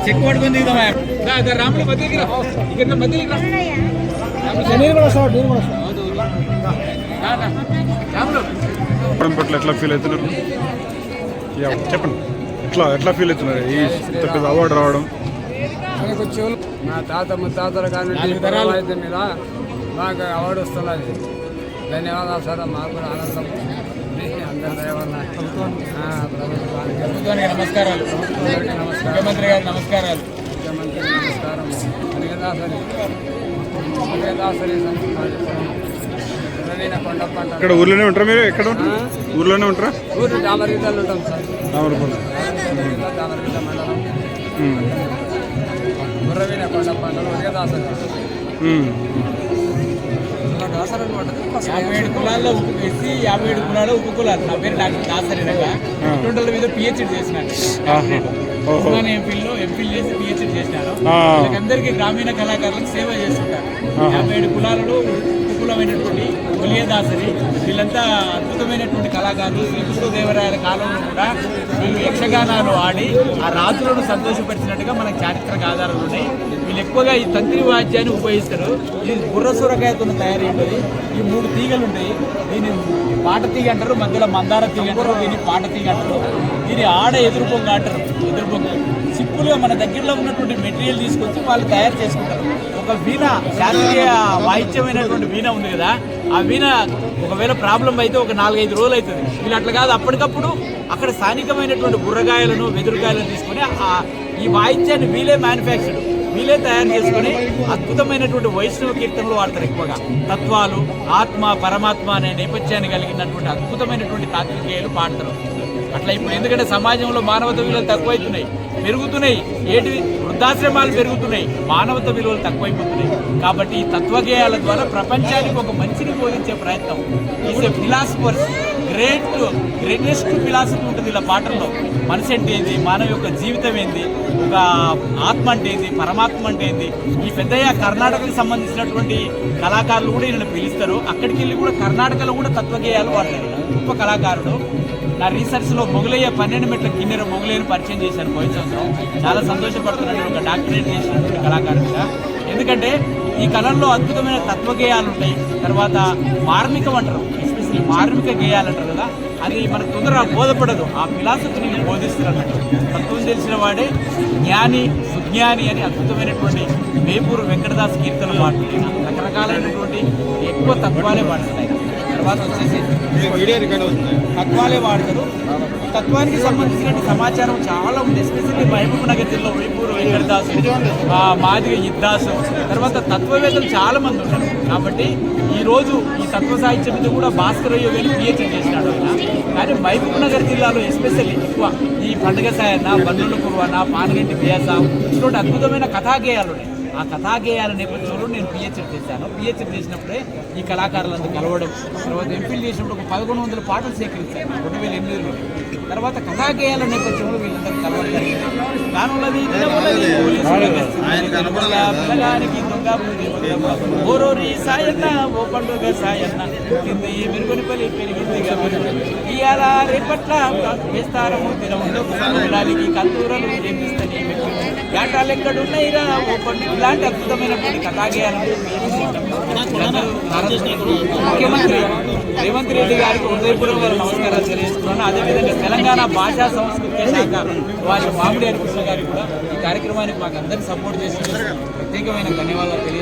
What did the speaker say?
Check పడుకుంది రాములు మధ్యకి ఇక్కడ మధ్యకి పట్ల ఎట్లా ఫీల్ అవుతున్నారు చెప్పండి, ఎట్లా ఫీల్ అవుతున్నారు ఈ పెద్ద అవార్డు రావడం? మా తాత ముత్తాతల కానీ అయితే మీద మాకు అవార్డు వస్తున్నది. ధన్యవాదాలు సార్. మాకు కూడా ఆనందం. అందరి దయవల్ల ప్రభుత్వానికి నమస్కారాలు. ముఖ్యమంత్రి గారికి నమస్కారాలు. ముఖ్యమంత్రి నమస్కారం. అలిగదాసరి కొండప్ప ఇక్కడ ఊర్లోనే ఉంటారా మీరు? ఎక్కడ ఊర్లోనే ఉంటారా? ఊరు దామరగిద్దలు ఉంటాం సార్. దామరగిద్ద మండలం గుర్రవీణ కొండప్ప అలిగదాసరి. 57 కులాల్లో ఎస్సీ, 57 కులాల్లో ఉప కులాలు. నా పేరు డాక్టర్ దాసరినగా 20 మీద పిహెచ్డి చేసినాను. ఎంపీలు చేసి పిహెచ్డి చేసినాను. అందరికీ గ్రామీణ కళాకారులకు సేవ చేస్తుంటారు. 57 కులాలలో ఉపకులమైనటువంటి ఒలియదాసరి వీళ్ళంతా అద్భుతమైనటువంటి కళాకారులు. శ్రీకృష్ణదేవరాయల కాలంలో కూడా వీళ్ళు యక్షగానాలు ఆడి ఆ రాజులను సంతోషపరిచినట్టుగా మనకు చారిత్రక ఆధారాలు ఉన్నాయి. వీళ్ళు ఎక్కువగా ఈ తంత్రి వాద్యాన్ని ఉపయోగిస్తారు. ఇది బుర్ర సూరకాయతో తయారై ఉంటుంది. ఈ 3 తీగలు ఉంటాయి. దీన్ని పాట తీగ అంటారు, మధ్యలో మందార తీగ అంటారు, దీన్ని పాట తీగ అంటారు. దీన్ని ఆడ ఎదురుపొంగ అంటారు. ఎదురుపొంగ సింపుల్గా మన దగ్గరలో ఉన్నటువంటి మెటీరియల్ తీసుకొచ్చి వాళ్ళు తయారు చేసుకుంటారు. ఒక వీణ, శాస్త్రీయ వాయిద్యమైనటువంటి వీణ ఉంది కదా, ఆ వీణ ఒకవేళ ప్రాబ్లం అయితే ఒక 4-5 రోజులు అవుతుంది. వీళ్ళు అట్లా కాదు, అప్పటికప్పుడు అక్కడ స్థానికమైనటువంటి బుర్రగాయలను, వెదురుగాయలను తీసుకొని ఈ వాయిద్యాన్ని వీళ్ళే మ్యానుఫ్యాక్చర్డ్, వీళ్ళే తయారు చేసుకుని అద్భుతమైనటువంటి వైష్ణవ కీర్తనలు వాడతారు. ఎక్కువగా తత్వాలు, ఆత్మ, పరమాత్మ అనే నేపథ్యాన్ని కలిగినటువంటి అద్భుతమైనటువంటి తాత్వికేయులు పాడతారు. అట్లా ఇప్పుడు ఎందుకంటే సమాజంలో మానవత విలువలు తక్కువైతున్నాయి, పెరుగుతున్నాయి. వృద్ధాశ్రమాలు పెరుగుతున్నాయి, మానవత విలువలు తక్కువైపోతున్నాయి. కాబట్టి ఈ తత్వగేయాల ద్వారా ప్రపంచానికి ఒక మంచిని బోధించే ప్రయత్నం. Is a philosophers greatest philosophy ఉంటుంది ఇలా పాటల్లో. మనిషి అంటే ఏంది, మానవ యొక్క జీవితం ఏంది, ఒక ఆత్మ అంటే ఏంది, పరమాత్మ అంటే ఏంది. ఈ పెద్దయ్య కర్ణాటకకి సంబంధించినటువంటి కళాకారులు కూడా ఈయన పిలుస్తారు. అక్కడికి వెళ్ళి కూడా కర్ణాటకలో కూడా తత్వగేయాలు వాడతారు. గొప్ప కళాకారుడు. నా రీసెర్చ్లో మొగలయ్య 12 మెట్ల కిన్నెర మొగలయ్యను పరిచయం చేశాను పోయిన సంవత్సరం. చాలా సంతోషపడుతున్నాను ఒక డాక్టరేట్ చేసినటువంటి కళాకారుడిగా. ఎందుకంటే ఈ కళల్లో అద్భుతమైన తత్వగేయాలు ఉంటాయి. తర్వాత మార్మికం అంటారు, ఎస్పెషల్లీ మార్మిక గేయాలు అంటారు కదా, అది మనకు తొందరగా బోధపడదు. ఆ ఫిలాసఫీని బోధిస్తున్నారు. తత్వం తెలిసిన వాడే జ్ఞాని, సుజ్ఞాని అని అద్భుతమైనటువంటి వేపూరు వెంకటదాస్ కీర్తనలు పాడుతున్నాయి. రకరకాలైనటువంటి ఎక్కువ తత్వాలే పాడుతున్నాయి. తర్వాత వచ్చేసి తత్వాలే వాడతారు. తత్వానికి సంబంధించిన సమాచారం చాలా ఉంది. ఎస్పెషల్లీ మహబూబ్ నగర్ జిల్లా వేపూరు వెంకటదాసు, మాదిగ ఇద్దాసు, తర్వాత తత్వవేత్తలు చాలా మంది ఉన్నారు. కాబట్టి ఈరోజు ఈ తత్వ సాహిత్యం మీద కూడా భాస్కరయ్య గారు పిహెచ్డి చేసినాడు ఆయన. కానీ మహబూబ్ నగర్ జిల్లాలో ఎస్పెషల్లీ ఎక్కువ ఈ పండుగ సాయన్న, బన్నుల కుర్వన్న, పానగంటి వ్యాస ఇటువంటి అద్భుతమైన కథాగేయాలు ఉన్నాయి. ఆ కథాగేయాల నేపథ్యంలో నేను పిహెచ్డి చేశాను. పిహెచ్డి చేసినప్పుడే ఈ కళాకారులంతా కలవడం, తర్వాత ఎంపీలు చేసినప్పుడు ఒక 1100 పాటలు సేకరించాను 2008లో. తర్వాత కథాగేయాల నేపథ్యంలో వీళ్ళందరూ కలవడం జరిగింది. కానున్నది ఓరోరి సాయన్న, ఓ పండుగ సాయన్న, పుట్టింది మెరుగునిపల్లి, పెరిగింది ఇవాళ రేపట్ల వేస్తారము తినడానికి కందూరలు చేపిస్తాయి ఏటాలు ఎక్కడున్నాయిరా ఓ పండుగ. ఇలాంటి అద్భుతమైనటువంటి కథాగేయాలను ముఖ్యమంత్రి రేవంత్ రెడ్డి గారికి హృదయపూర్వక నమస్కారాలు తెలియజేస్తున్నాను. అదేవిధంగా తెలంగాణ భాషా సంస్కృతి శాఖ వారి మామిడి హరికృష్ణ గారికి కూడా ఈ కార్యక్రమానికి మాకు అందరికీ సపోర్ట్ చేసి ప్రత్యేకమైన ధన్యవాదాలు తెలియజేస్తున్నాను.